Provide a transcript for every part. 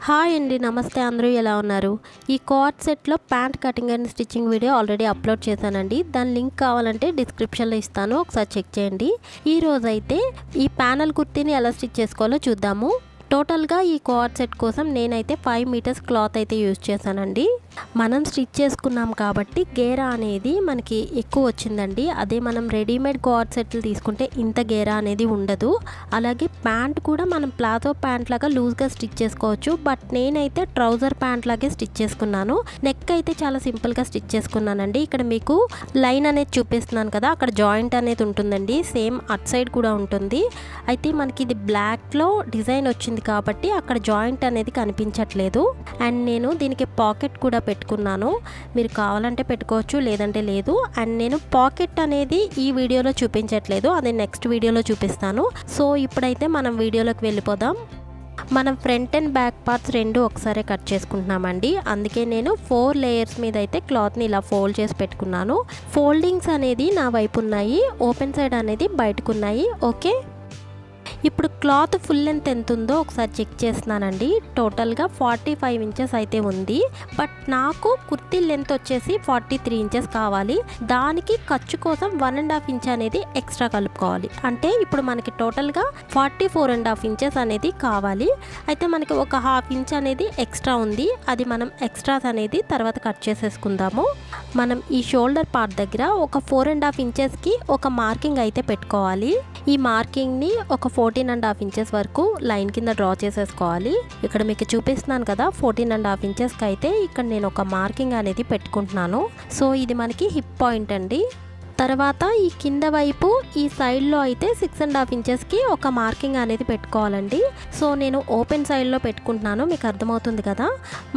Hi అండి, నమస్తే. అందరూ ఎలా ఉన్నారు? ఈ కోట్ సెట్లో pant cutting and stitching video already upload చేశానండి. దాని లింక్ కావాలంటే డిస్క్రిప్షన్లో ఇస్తాను, ఒకసారి చెక్ చేయండి. ఈరోజు అయితే ఈ ప్యానల్ కుర్తీని ఎలా స్టిచ్ చేసుకోవాలో చూద్దాము. టోటల్గా ఈ కోట్ సెట్ కోసం నేనైతే 5 మీటర్స్ క్లాత్ అయితే యూజ్ చేశానండి. మనం స్టిచ్ చేసుకున్నాం కాబట్టి గేరా అనేది మనకి ఎక్కువ వచ్చిందండి. అదే మనం రెడీమేడ్ కోట్ సెట్లు తీసుకుంటే ఇంత గేరా అనేది ఉండదు. అలాగే ప్యాంట్ కూడా మనం ప్లాజో ప్యాంట్ లాగా లూజ్గా స్టిచ్ చేసుకోవచ్చు. బట్ నేనైతే ట్రౌజర్ ప్యాంట్ లాగే స్టిచ్ చేసుకున్నాను. నెక్ అయితే చాలా సింపుల్గా స్టిచ్ చేసుకున్నానండి. ఇక్కడ మీకు లైన్ అనేది చూపిస్తున్నాను కదా, అక్కడ జాయింట్ అనేది ఉంటుందండి. సేమ్ అట్ సైడ్ కూడా ఉంటుంది. అయితే మనకి ఇది బ్లాక్లో డిజైన్ వచ్చింది కాబట్టి అక్కడ జాయింట్ అనేది కనిపించట్లేదు. అండ్ నేను దీనికి పాకెట్ కూడా పెట్టుకున్నాను. మీరు కావాలంటే పెట్టుకోవచ్చు, లేదంటే లేదు. అండ్ నేను పాకెట్ అనేది ఈ వీడియోలో చూపించట్లేదు, అది నెక్స్ట్ వీడియోలో చూపిస్తాను. సో ఇప్పుడైతే మనం వీడియోలోకి వెళ్ళిపోదాం. మనం ఫ్రంట్ అండ్ బ్యాక్ పార్ట్స్ రెండు ఒకసారి కట్ చేసుకుంటున్నామండి. అందుకే నేను 4 లేయర్స్ మీద అయితే క్లాత్ని ఇలా ఫోల్డ్ చేసి పెట్టుకున్నాను. ఫోల్డింగ్స్ అనేది నా వైపు ఉన్నాయి, ఓపెన్ సైడ్ అనేది బయటకు ఉన్నాయి. ఓకే, ఇప్పుడు క్లాత్ ఫుల్ లెంత్ ఎంత ఉందో ఒకసారి చెక్ చేస్తున్నానండి. టోటల్గా 45 ఇంచెస్ అయితే ఉంది. బట్ నాకు కుర్తీ లెంత్ వచ్చేసి 43 ఇంచెస్ కావాలి. దానికి ఖర్చు కోసం 1.5 ఇంచ్ అనేది ఎక్స్ట్రా కలుపుకోవాలి. అంటే ఇప్పుడు మనకి టోటల్గా 44.5 ఇంచెస్ అనేది కావాలి. అయితే మనకి ఒక 1/2 ఇంచ్ అనేది ఎక్స్ట్రా ఉంది. అది మనం ఎక్స్ట్రాస్ అనేది తర్వాత కట్ చేసేసుకుందాము. మనం ఈ షోల్డర్ పార్ట్ దగ్గర ఒక 4.5 ఇంచెస్కి ఒక మార్కింగ్ అయితే పెట్టుకోవాలి. ఈ మార్కింగ్ని ఒక 14.5 ఇంచెస్ వరకు లైన్ కింద డ్రా చేసేసుకోవాలి. ఇక్కడ మీకు చూపిస్తున్నాను కదా, 14.5 ఇంచెస్కి అయితే ఇక్కడ నేను ఒక మార్కింగ్ అనేది పెట్టుకుంటున్నాను. సో ఇది మనకి హిప్ పాయింట్ అండి. తర్వాత ఈ కింద వైపు ఈ సైడ్లో అయితే 6.5 ఇంచెస్కి ఒక మార్కింగ్ అనేది పెట్టుకోవాలండి. సో నేను ఓపెన్ సైడ్లో పెట్టుకుంటున్నాను, మీకు అర్థమవుతుంది కదా.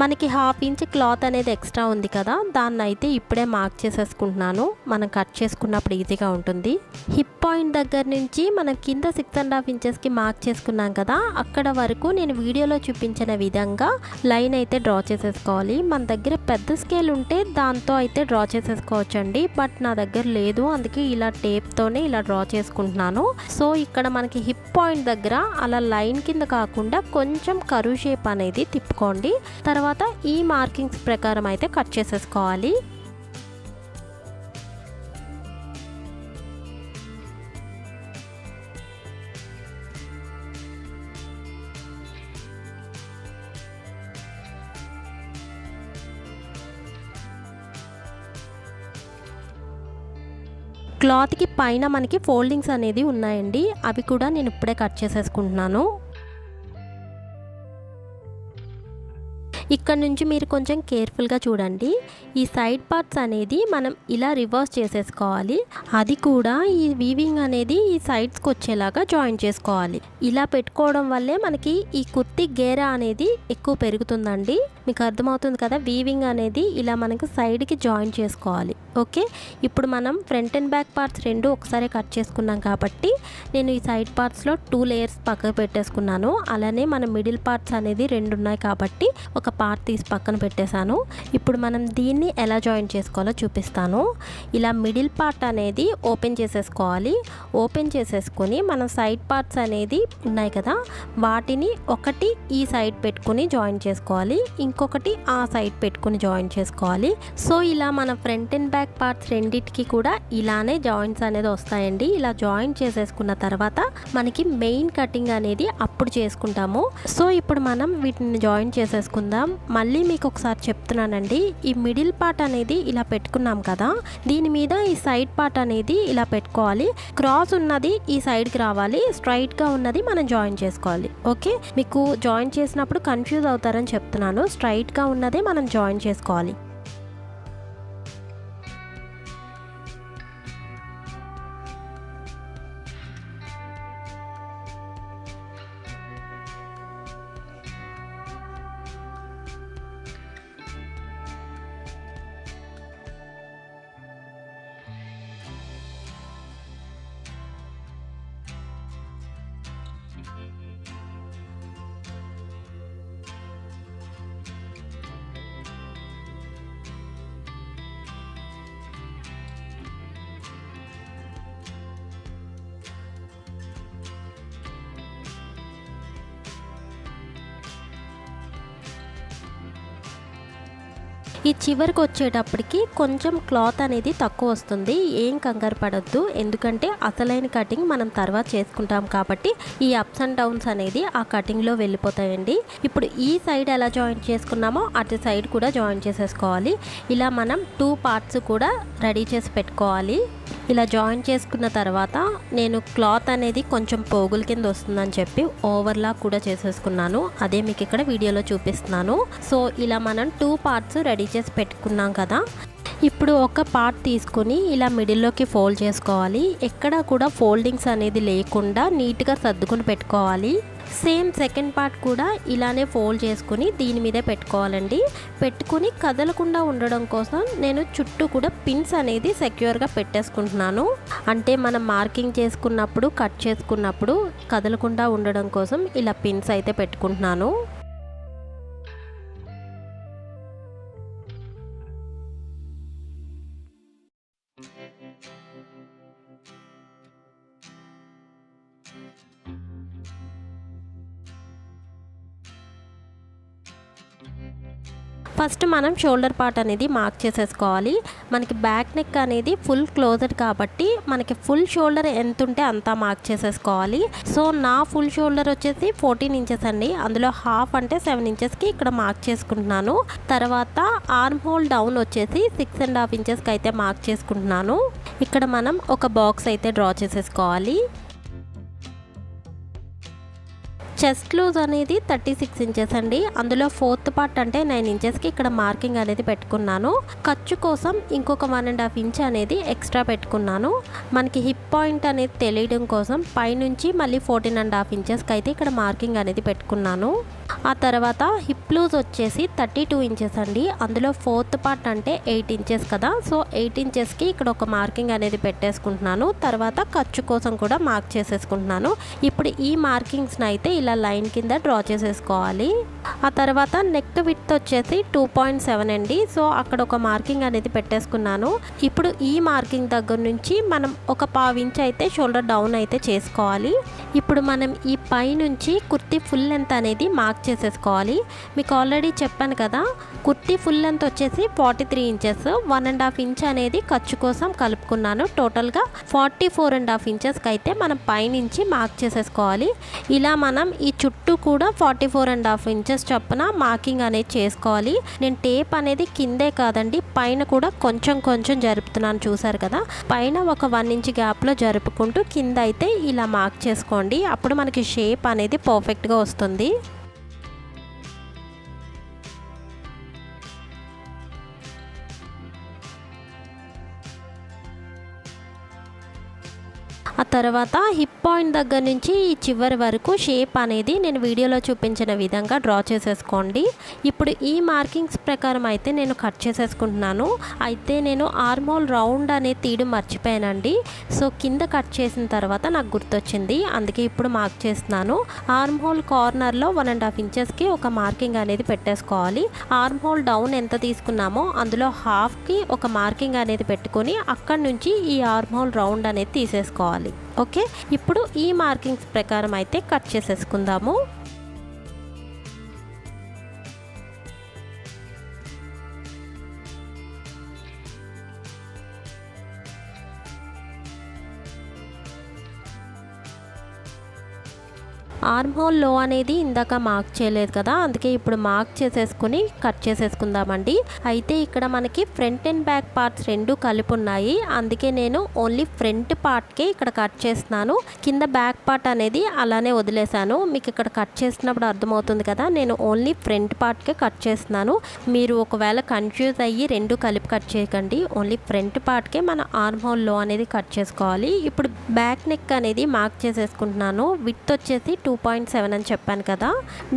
మనకి 1/2 ఇంచ్ క్లాత్ అనేది ఎక్స్ట్రా ఉంది కదా, దాన్ని అయితే ఇప్పుడే మార్క్ చేసేసుకుంటున్నాను. మనం కట్ చేసుకున్నప్పుడు ఈజీగా ఉంటుంది. హిప్ పాయింట్ దగ్గర నుంచి మనం కింద 6.5 ఇంచెస్కి మార్క్ చేసుకున్నాం కదా, అక్కడ వరకు నేను వీడియోలో చూపించిన విధంగా లైన్ అయితే డ్రా చేసేసుకోవాలి. మన దగ్గర పెద్ద స్కేల్ ఉంటే దాంతో అయితే డ్రా చేసేసుకోవచ్చండి. బట్ నా దగ్గర లేదు, అందుకే ఇలా టేప్తోనే ఇలా డ్రా చేసుకుంటున్నాను. సో ఇక్కడ మనకి హిప్ పాయింట్ దగ్గర అలా లైన్ కింద కాకుండా కొంచెం కర్వ్ షేప్ అనేది తిప్పుకోండి. తర్వాత ఈ మార్కింగ్స్ ప్రకారం అయితే కట్ చేసేసుకోవాలి. క్లాత్కి పైన మనకి ఫోల్డింగ్స్ అనేది ఉన్నాయండి, అవి కూడా నేను ఇప్పుడే కట్ చేసేసుకుంటున్నాను. ఇక్కడ నుంచి మీరు కొంచెం కేర్ఫుల్గా చూడండి. ఈ సైడ్ పార్ట్స్ అనేది మనం ఇలా రివర్స్ చేసేసుకోవాలి. అది కూడా ఈ వీవింగ్ అనేది ఈ సైడ్స్కి వచ్చేలాగా జాయిన్ చేసుకోవాలి. ఇలా పెట్టుకోవడం వల్లే మనకి ఈ కుర్తీ గేరా అనేది ఎక్కువ పెరుగుతుందండి. మీకు అర్థమవుతుంది కదా, వీవింగ్ అనేది ఇలా మనకి సైడ్కి జాయిన్ చేసుకోవాలి. ఓకే, ఇప్పుడు మనం ఫ్రంట్ అండ్ బ్యాక్ పార్ట్స్ రెండు ఒకసారి కట్ చేసుకున్నాం కాబట్టి నేను ఈ సైడ్ పార్ట్స్లో 2 లేయర్స్ పక్కకు పెట్టేసుకున్నాను. అలానే మన మిడిల్ పార్ట్స్ అనేది 2 ఉన్నాయి కాబట్టి ఒక పార్ట్ తీసి పక్కన పెట్టేశాను. ఇప్పుడు మనం దీన్ని ఎలా జాయిన్ చేసుకోవాలో చూపిస్తాను. ఇలా మిడిల్ పార్ట్ అనేది ఓపెన్ చేసేసుకోవాలి. ఓపెన్ చేసేసుకొని మన సైడ్ పార్ట్స్ అనేది ఉన్నాయి కదా, వాటిని ఒకటి ఈ సైడ్ పెట్టుకుని జాయిన్ చేసుకోవాలి, ఇంకొకటి ఆ సైడ్ పెట్టుకుని జాయిన్ చేసుకోవాలి. సో ఇలా మన ఫ్రంట్ అండ్ బ్యాక్ పార్ట్స్ రెండింటికి కూడా ఇలానే జాయింట్స్ అనేది వస్తాయండి. ఇలా జాయిన్ చేసేసుకున్న తర్వాత మనకి మెయిన్ కటింగ్ అనేది అప్పుడు చేసుకుంటాము. సో ఇప్పుడు మనం వీటిని జాయిన్ చేసేసుకుందాం. మళ్ళీ మీకు ఒకసారి చెప్తున్నానండి, ఈ మిడిల్ పార్ట్ అనేది ఇలా పెట్టుకున్నాం కదా, దీని మీద ఈ సైడ్ పార్ట్ అనేది ఇలా పెట్టుకోవాలి. క్రాస్ ఉన్నది ఈ సైడ్కి రావాలి, స్ట్రైట్గా ఉన్నది మనం జాయిన్ చేసుకోవాలి. ఓకే, మీకు జాయిన్ చేసినప్పుడు కన్ఫ్యూజ్ అవుతారని చెప్తున్నాను. స్ట్రైట్గా ఉన్నదే మనం జాయిన్ చేసుకోవాలి. ఈ చివరికి వచ్చేటప్పటికి కొంచెం క్లాత్ అనేది తక్కువ వస్తుంది, ఏం కంగారు పడొద్దు, ఎందుకంటే అసలైన కటింగ్ మనం తర్వాత చేసుకుంటాం కాబట్టి ఈ అప్స్ అండ్ డౌన్స్ అనేది ఆ కటింగ్లో వెళ్ళిపోతాయండి. ఇప్పుడు ఈ సైడ్ ఎలా జాయిన్ చేసుకున్నామో అటు సైడ్ కూడా జాయిన్ చేసేసుకోవాలి. ఇలా మనం 2 పార్ట్స్ కూడా రెడీ చేసి పెట్టుకోవాలి. ఇలా జాయిన్ చేసుకున్న తర్వాత నేను క్లాత్ అనేది కొంచెం పోగుల కింద వస్తుందని చెప్పి ఓవర్లాక్ కూడా చేసేసుకున్నాను, అదే మీకు ఇక్కడ వీడియోలో చూపిస్తున్నాను. సో ఇలా మనం 2 పార్ట్స్ రెడీ చేసి పెట్టుకున్నాం కదా. ఇప్పుడు ఒక పార్ట్ తీసుకొని ఇలా మిడిల్లోకి ఫోల్డ్ చేసుకోవాలి. ఎక్కడ కూడా ఫోల్డింగ్స్ అనేది లేకుండా నీట్గా సర్దుకొని పెట్టుకోవాలి. సేమ్ సెకండ్ పార్ట్ కూడా ఇలానే ఫోల్డ్ చేసుకుని దీని మీదే పెట్టుకోవాలండి. పెట్టుకుని కదలకుండా ఉండడం కోసం నేను చుట్టూ కూడా పిన్స్ అనేది సెక్యూర్గా పెట్టేసుకుంటున్నాను. అంటే మనం మార్కింగ్ చేసుకున్నప్పుడు కట్ చేసుకున్నప్పుడు కదలకుండా ఉండడం కోసం ఇలా పిన్స్ అయితే పెట్టుకుంటున్నాను. ఫస్ట్ మనం షోల్డర్ పార్ట్ అనేది మార్క్ చేసేసుకోవాలి. మనకి బ్యాక్ నెక్ అనేది ఫుల్ క్లోజ్డ్ కాబట్టి మనకి ఫుల్ షోల్డర్ ఎంత ఉంటే అంతా మార్క్ చేసేసుకోవాలి. సో నా ఫుల్ షోల్డర్ వచ్చేసి 14 ఇంచెస్ అండి, అందులో హాఫ్ అంటే 7 ఇంచెస్కి ఇక్కడ మార్క్ చేసుకుంటున్నాను. తర్వాత ఆర్మ్ హోల్ డౌన్ వచ్చేసి 6.5 ఇంచెస్కి అయితే మార్క్ చేసుకుంటున్నాను. ఇక్కడ మనం ఒక బాక్స్ అయితే డ్రా చేసేసుకోవాలి. చెస్ట్ లూజ్ అనేది 36 ఇంచెస్ అండి, అందులో 4th పార్ట్ అంటే 9 ఇంచెస్కి ఇక్కడ మార్కింగ్ అనేది పెట్టుకున్నాను. ఖర్చు కోసం ఇంకొక 1.5 ఇంచ్ అనేది ఎక్స్ట్రా పెట్టుకున్నాను. మనకి హిప్ పాయింట్ అనేది తెలియడం కోసం పైనుంచి మళ్ళీ 14.5 ఇంచెస్కి అయితే ఇక్కడ మార్కింగ్ అనేది పెట్టుకున్నాను. ఆ తర్వాత హిప్ లూజ్ వచ్చేసి 32 ఇంచెస్ అండి, అందులో 4th పార్ట్ అంటే 8 ఇంచెస్ కదా. సో 8 ఇంచెస్కి ఇక్కడ ఒక మార్కింగ్ అనేది పెట్టేసుకుంటున్నాను. తర్వాత ఖర్చు కోసం కూడా మార్క్ చేసేసుకుంటున్నాను. ఇప్పుడు ఈ మార్కింగ్స్ని అయితే ఇలా లైన్ కింద డ్రా చేసేసుకోవాలి. ఆ తర్వాత నెక్ విడ్త్ వచ్చేసి 2.7 అండి. సో అక్కడ ఒక మార్కింగ్ అనేది పెట్టేసుకున్నాను. ఇప్పుడు ఈ మార్కింగ్ దగ్గర నుంచి మనం ఒక 1/2 ఇంచ్ అయితే షోల్డర్ డౌన్ అయితే చేసుకోవాలి. ఇప్పుడు మనం ఈ పై నుంచి కుర్తీ ఫుల్ లెంత్ అనేది మార్క్ చేసేసుకోవాలి. మీకు ఆల్రెడీ చెప్పాను కదా, కుర్తీ ఫుల్ లెంత్ వచ్చేసి 43 ఇంచెస్, 1.5 ఇంచ్ అనేది ఖర్చు కోసం కలుపుకున్నాను. టోటల్గా 44.5 ఇంచెస్కి అయితే మనం పైనుంచి మార్క్ చేసేసుకోవాలి. ఇలా మనం ఈ చుట్టూ కూడా 44.5 ఇంచెస్ చొప్పున మార్కింగ్ అనేది చేసుకోవాలి. నేను టేప్ అనేది కిందే కాదండి పైన కూడా కొంచెం కొంచెం జరుపుతున్నాను, చూసారు కదా. పైన ఒక 1 ఇంచ్ గ్యాప్లో జరుపుకుంటూ కింద అయితే ఇలా మార్క్ చేసుకోండి. అప్పుడు మనకి షేప్ అనేది పర్ఫెక్ట్గా వస్తుంది. ఆ తర్వాత హిప్ పాయింట్ దగ్గర నుంచి ఈ చివరి వరకు షేప్ అనేది నేను వీడియోలో చూపించిన విధంగా డ్రా చేసేసుకోండి. ఇప్పుడు ఈ మార్కింగ్స్ ప్రకారం అయితే నేను కట్ చేసేసుకుంటున్నాను. అయితే నేను ఆర్మ్ హోల్ రౌండ్ అనేది తీయడం మర్చిపోయానండి. సో కింద కట్ చేసిన తర్వాత నాకు గుర్తొచ్చింది, అందుకే ఇప్పుడు మార్క్ చేస్తున్నాను. ఆర్మ్ హోల్ కార్నర్లో 1.5 ఇంచెస్కి ఒక మార్కింగ్ అనేది పెట్టేసుకోవాలి. ఆర్మ్ హోల్ డౌన్ ఎంత తీసుకున్నామో అందులో హాఫ్కి ఒక మార్కింగ్ అనేది పెట్టుకొని అక్కడి నుంచి ఈ ఆర్మ్ హోల్ రౌండ్ అనేది తీసేసుకోవాలి. ఓకే, ఇప్పుడు ఈ మార్కింగ్స్ ప్రకారం అయితే కట్ చేసేసుకుందాము. ఆర్మ్ హోల్ లో అనేది ఇందాక మార్క్ చేయలేదు కదా, అందుకే ఇప్పుడు మార్క్ చేసేసుకుని కట్ చేసేసుకుందామండి. అయితే ఇక్కడ మనకి ఫ్రంట్ అండ్ బ్యాక్ పార్ట్స్ రెండు కలిపి ఉన్నాయి, అందుకే నేను ఓన్లీ ఫ్రంట్ పార్ట్కే ఇక్కడ కట్ చేస్తున్నాను. కింద బ్యాక్ పార్ట్ అనేది అలానే వదిలేసాను. మీకు ఇక్కడ కట్ చేసినప్పుడు అర్థమవుతుంది కదా, నేను ఓన్లీ ఫ్రంట్ పార్ట్కే కట్ చేస్తున్నాను. మీరు ఒకవేళ కన్ఫ్యూజ్ అయ్యి రెండు కలిపి కట్ చేయకండి, ఓన్లీ ఫ్రంట్ పార్ట్కే మన ఆర్మ్ హోల్ లో అనేది కట్ చేసుకోవాలి. ఇప్పుడు బ్యాక్ నెక్ అనేది మార్క్ చేసేసుకుంటున్నాను. విడ్త్ వచ్చేసి 2.7 అని చెప్పాను కదా.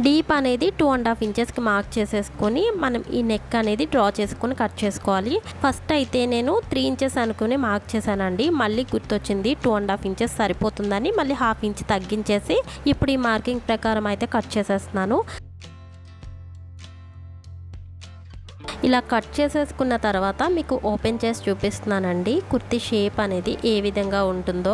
డీప్ అనేది 2.5 ఇంచెస్కి మార్క్ చేసేసుకొని మనం ఈ నెక్ అనేది డ్రా చేసుకొని కట్ చేసుకోవాలి. ఫస్ట్ అయితే నేను 3 ఇంచెస్ అనుకుని మార్క్ చేశానండి, మళ్ళీ గుర్తొచ్చింది 2.5 ఇంచెస్ సరిపోతుందని మళ్ళీ 1/2 ఇంచ్ తగ్గించేసి ఇప్పుడు ఈ మార్కింగ్ ప్రకారం అయితే కట్ చేసేస్తున్నాను. ఇలా కట్ చేసేసుకున్న తర్వాత మీకు ఓపెన్ చేసి చూపిస్తున్నానండి కుర్తీ షేప్ అనేది ఏ విధంగా ఉంటుందో.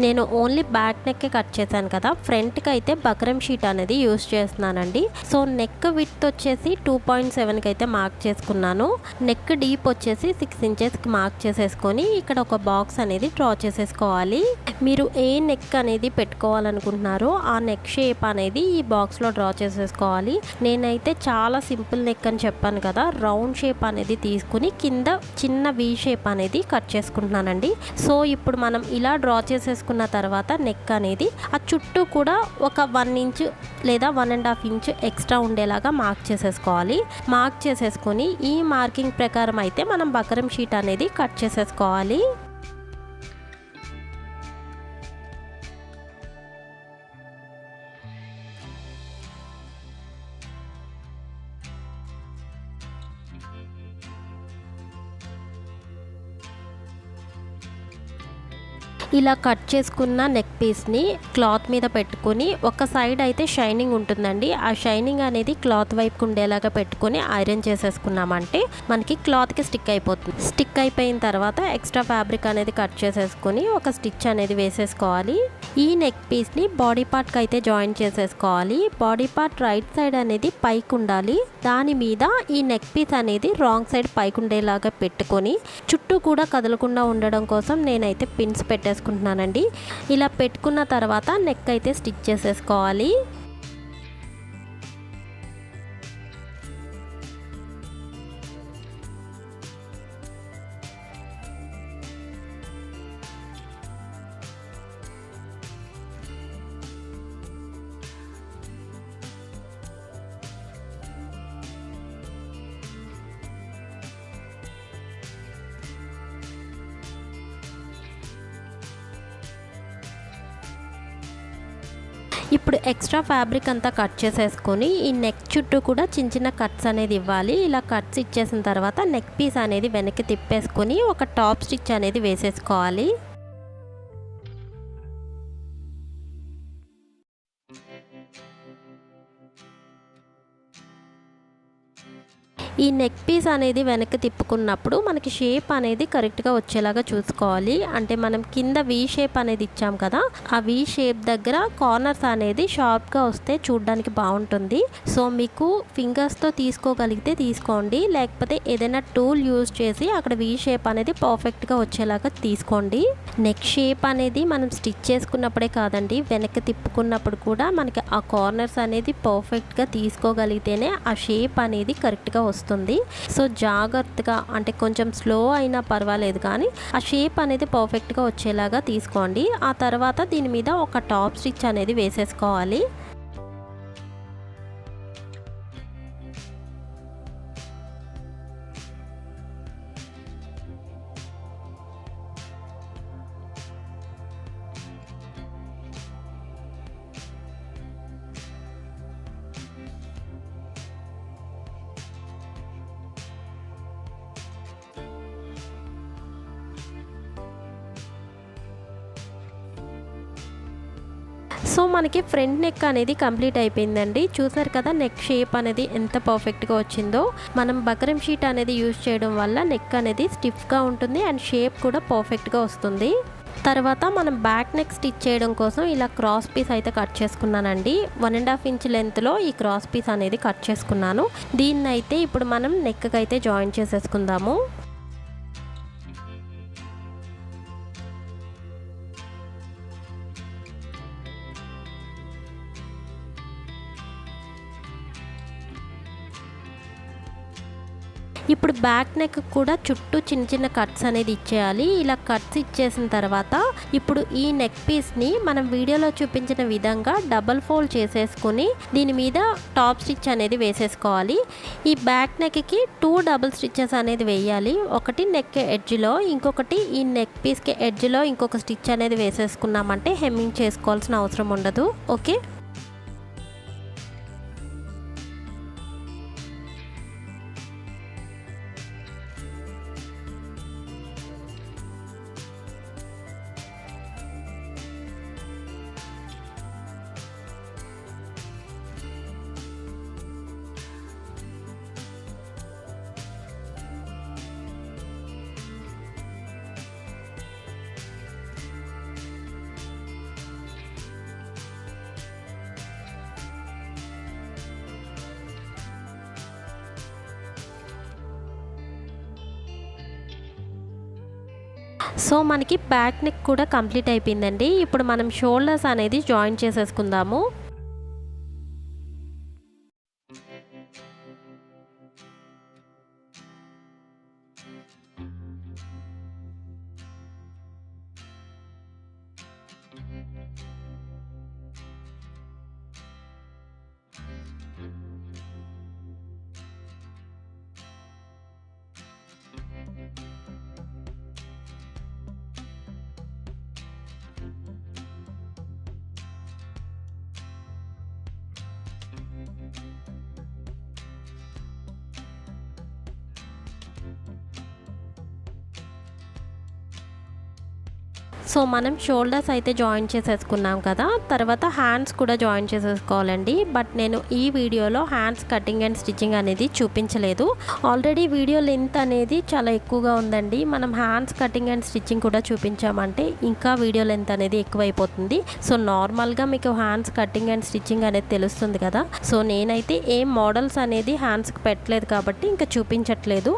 నేను ఓన్లీ బ్యాక్ నెక్కే కట్ చేశాను కదా, ఫ్రంట్కి అయితే బక్రమ్ షీట్ అనేది యూస్ చేస్తున్నానండి. సో నెక్ విడ్త్ వచ్చేసి 2.7కి అయితే మార్క్ చేసుకున్నాను. నెక్ డీప్ వచ్చేసి 6 ఇంచెస్కి మార్క్ చేసేసుకొని ఇక్కడ ఒక బాక్స్ అనేది డ్రా చేసేసుకోవాలి. మీరు ఏ నెక్ అనేది పెట్టుకోవాలనుకుంటున్నారో ఆ నెక్ షేప్ అనేది ఈ బాక్స్లో డ్రా చేసేసుకోవాలి. నేనైతే చాలా సింపుల్ నెక్ అని చెప్పాను కదా, రౌండ్ షేప్ అనేది తీసుకుని కింద చిన్న వీ షేప్ అనేది కట్ చేసుకుంటున్నానండి. సో ఇప్పుడు మనం ఇలా డ్రా చేసేసుకున్న తర్వాత నెక్ అనేది ఆ చుట్టూ కూడా ఒక 1 ఇంచ్ లేదా 1.5 ఇంచ్ ఎక్స్ట్రా ఉండేలాగా మార్క్ చేసేసుకోవాలి. మార్క్ చేసేసుకొని ఈ మార్కింగ్ ప్రకారం అయితే మనం బక్రమ్ షీట్ అనేది కట్ చేసేసుకోవాలి. ఇలా కట్ చేసుకున్న నెక్ పీస్ని క్లాత్ మీద పెట్టుకొని ఒక సైడ్ అయితే షైనింగ్ ఉంటుందండి. ఆ షైనింగ్ అనేది క్లాత్ వైపుకు ఉండేలాగా పెట్టుకొని ఐరన్ చేసేసుకున్నామంటే మనకి క్లాత్కి స్టిక్ అయిపోతుంది. స్టిక్ అయిపోయిన తర్వాత ఎక్స్ట్రా ఫ్యాబ్రిక్ అనేది కట్ చేసేసుకొని ఒక స్టిచ్ అనేది వేసేసుకోవాలి. ఈ నెక్ పీస్ని బాడీ పార్ట్కి అయితే జాయిన్ చేసేసుకోవాలి. బాడీ పార్ట్ రైట్ సైడ్ అనేది పైకి ఉండాలి. దాని మీద ఈ నెక్ పీస్ అనేది రాంగ్ సైడ్ పైకి ఉండేలాగా పెట్టుకొని చుట్టూ కూడా కదలకుండా ఉండడం కోసం నేనైతే పిన్స్ పెట్టేసుకుంటున్నానండి. ఇలా పెట్టుకున్న తర్వాత నెక్ అయితే స్టిచ్ చేసేసుకోవాలి. ఇప్పుడు ఎక్స్ట్రా ఫ్యాబ్రిక్ అంతా కట్ చేసేసుకొని ఈ నెక్ చుట్టూ కూడా చిన్న చిన్న కట్స్ అనేది ఇవ్వాలి. ఇలా కట్స్ ఇచ్చేసిన తర్వాత నెక్ పీస్ అనేది వెనక్కి తిప్పేసుకొని ఒక టాప్ స్టిచ్ అనేది వేసేసుకోవాలి. ఈ నెక్ పీస్ అనేది వెనక్కి తిప్పుకున్నప్పుడు మనకి షేప్ అనేది కరెక్ట్గా వచ్చేలాగా చూసుకోవాలి. అంటే మనం కింద వీ షేప్ అనేది ఇచ్చాం కదా, ఆ వీ షేప్ దగ్గర కార్నర్స్ అనేది షార్ప్గా వస్తే చూడడానికి బాగుంటుంది. సో మీకు ఫింగర్స్తో తీసుకోగలిగితే తీసుకోండి, లేకపోతే ఏదైనా టూల్ యూజ్ చేసి అక్కడ వీ షేప్ అనేది పర్ఫెక్ట్గా వచ్చేలాగా తీసుకోండి. నెక్ షేప్ అనేది మనం స్టిచ్ చేసుకున్నప్పుడే కాదండి, వెనక్కి తిప్పుకున్నప్పుడు కూడా మనకి ఆ కార్నర్స్ అనేది పర్ఫెక్ట్గా తీసుకోగలిగితేనే ఆ షేప్ అనేది కరెక్ట్గా వస్తుంది. సో జాగ్రత్తగా, అంటే కొంచెం స్లో అయినా పర్వాలేదు కానీ ఆ షేప్ అనేది పర్ఫెక్ట్గా వచ్చేలాగా తీసుకోండి. ఆ తర్వాత దీని మీద ఒక టాప్ స్టిచ్ అనేది వేసేసుకోవాలి. సో మనకి ఫ్రంట్ నెక్ అనేది కంప్లీట్ అయిపోయిందండి. చూసారు కదా నెక్ షేప్ అనేది ఎంత పర్ఫెక్ట్గా వచ్చిందో. మనం బక్రమ్ షీట్ అనేది యూజ్ చేయడం వల్ల నెక్ అనేది స్టిఫ్గా ఉంటుంది అండ్ షేప్ కూడా పర్ఫెక్ట్గా వస్తుంది. తర్వాత మనం బ్యాక్ నెక్ స్టిచ్ చేయడం కోసం ఇలా క్రాస్ పీస్ అయితే కట్ చేసుకున్నానండి. 1.5 ఇంచ్ లెంత్లో ఈ క్రాస్ పీస్ అనేది కట్ చేసుకున్నాను. దీన్ని అయితే ఇప్పుడు మనం నెక్కి అయితే జాయిన్ చేసేసుకుందాము. ఇప్పుడు బ్యాక్ నెక్ కూడా చుట్టూ చిన్న చిన్న కట్స్ అనేది ఇచ్చేయాలి. ఇలా కట్స్ ఇచ్చేసిన తర్వాత ఇప్పుడు ఈ నెక్ పీస్ని మనం వీడియోలో చూపించిన విధంగా డబల్ ఫోల్డ్ చేసేసుకుని దీని మీద టాప్ స్టిచ్ అనేది వేసేసుకోవాలి. ఈ బ్యాక్ నెక్కి 2 డబుల్ స్టిచెస్ అనేది వేయాలి. ఒకటి నెక్ ఎడ్జ్లో, ఇంకొకటి ఈ నెక్ పీస్కి ఎడ్జ్లో ఇంకొక స్టిచ్ అనేది వేసేసుకున్నామంటే హెమ్మింగ్ చేసుకోవాల్సిన అవసరం ఉండదు. ఓకే. సో మనకి బ్యాక్ నెక్ కూడా కంప్లీట్ అయిపోయిందండి. ఇప్పుడు మనం షోల్డర్స్ అనేది జాయిన్ చేసేసుకుందాము. సో మనం షోల్డర్స్ అయితే జాయిన్ చేసేసుకున్నాం కదా, తర్వాత హ్యాండ్స్ కూడా జాయిన్ చేసేసుకోవాలండి. బట్ నేను ఈ వీడియోలో హ్యాండ్స్ కటింగ్ అండ్ స్టిచ్చింగ్ అనేది చూపించలేదు. ఆల్రెడీ వీడియో లెంత్ అనేది చాలా ఎక్కువగా ఉందండి. మనం హ్యాండ్స్ కటింగ్ అండ్ స్టిచ్చింగ్ కూడా చూపించామంటే ఇంకా వీడియో లెంత్ అనేది ఎక్కువైపోతుంది. సో నార్మల్గా మీకు హ్యాండ్స్ కటింగ్ అండ్ స్టిచ్చింగ్ అనేది తెలుస్తుంది కదా. సో నేనైతే ఏం మోడల్స్ అనేది హ్యాండ్స్కి పెట్టలేదు కాబట్టి ఇంకా చూపించట్లేదు.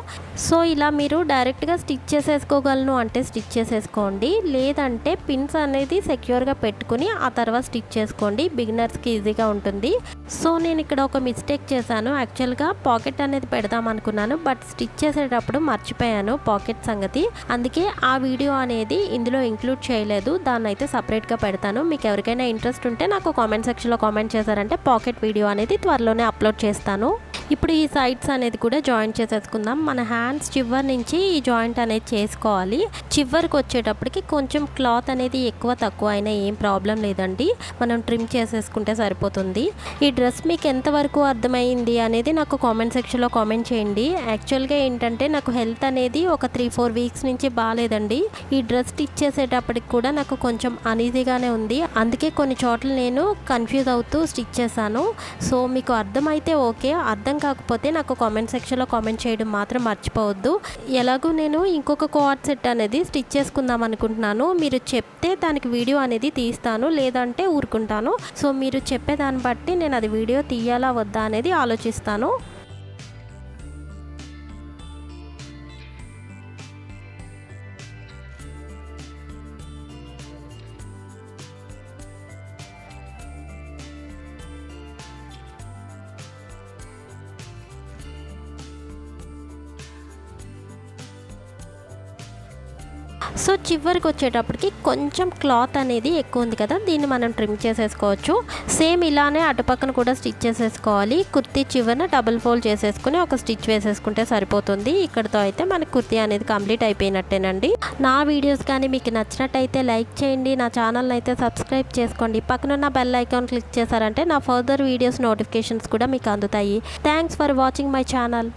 సో ఇలా మీరు డైరెక్ట్గా స్టిచ్ చేసేసుకోగలను అంటే స్టిచ్ చేసేసుకోండి, లేదంటే పిన్స్ అనేది సెక్యూర్గా పెట్టుకుని ఆ తర్వాత స్టిచ్ చేసుకోండి. బిగినర్స్కి ఈజీగా ఉంటుంది. సో నేను ఇక్కడ ఒక మిస్టేక్ చేశాను. యాక్చువల్గా పాకెట్ అనేది పెడదాం అనుకున్నాను, బట్ స్టిచ్ చేసేటప్పుడు మర్చిపోయాను పాకెట్ సంగతి. అందుకే ఆ వీడియో అనేది ఇందులో ఇంక్లూడ్ చేయలేదు. దాన్ని అయితే సపరేట్గా పెడతాను. మీకు ఎవరికైనా ఇంట్రెస్ట్ ఉంటే నాకు కామెంట్ సెక్షన్లో కామెంట్ చేశారంటే పాకెట్ వీడియో అనేది త్వరలోనే అప్లోడ్ చేస్తాను. ఇప్పుడు ఈ సైడ్స్ అనేది కూడా జాయింట్ చేసేసుకుందాం. మన హ్యాండ్స్ చివరి నుంచి ఈ జాయింట్ అనేది చేసుకోవాలి. చివరికి వచ్చేటప్పటికి కొంచెం క్లాత్ అనేది ఎక్కువ తక్కువ అయినా ఏం ప్రాబ్లం లేదండి, మనం ట్రిమ్ చేసేసుకుంటే సరిపోతుంది. ఈ డ్రెస్ మీకు ఎంతవరకు అర్థమైంది అనేది నాకు కామెంట్ సెక్షన్లో కామెంట్ చేయండి. యాక్చువల్గా ఏంటంటే నాకు హెల్త్ అనేది ఒక 3-4 వీక్స్ నుంచి బాగాలేదండి. ఈ డ్రెస్ స్టిచ్ చేసేటప్పటికి కూడా నాకు కొంచెం అనీజీగానే ఉంది. అందుకే కొన్ని చోట్ల నేను కన్ఫ్యూజ్ అవుతూ స్టిచ్ చేశాను. సో మీకు అర్థమైతే ఓకే, అర్థం కాకపోతే నాకు కామెంట్ సెక్షన్లో కామెంట్ చేయడం మాత్రం మర్చిపోవద్దు. ఎలాగో నేను ఇంకొక కోఆర్డ్ సెట్ అనేది స్టిచ్ చేసుకుందాం అనుకుంటున్నాను. మీరు చెప్తే దానికి వీడియో అనేది తీస్తాను, లేదంటే ఊరుకుంటాను. సో మీరు చెప్పే దాన్ని బట్టి నేను అది వీడియో తీయాలా వద్దా అనేది ఆలోచిస్తాను. సో చివరికి వచ్చేటప్పటికి కొంచెం క్లాత్ అనేది ఎక్కువ ఉంది కదా, దీన్ని మనం ట్రిమ్ చేసేసుకోవచ్చు. సేమ్ ఇలానే అటుపక్కన కూడా స్టిచ్ చేసేసుకోవాలి. కుర్తీ చివరన డబుల్ ఫోల్డ్ చేసేసుకుని ఒక స్టిచ్ వేసేసుకుంటే సరిపోతుంది. ఇక్కడతో అయితే మనకి కుర్తీ అనేది కంప్లీట్ అయిపోయినట్టేనండి. నా వీడియోస్ కానీ మీకు నచ్చినట్టయితే లైక్ చేయండి, నా ఛానల్ని అయితే సబ్స్క్రైబ్ చేసుకోండి. పక్కనున్న బెల్ ఐకాన్ క్లిక్ చేశారంటే నా ఫర్దర్ వీడియోస్ నోటిఫికేషన్స్ కూడా మీకు అందుతాయి. Thanks for watching my channel.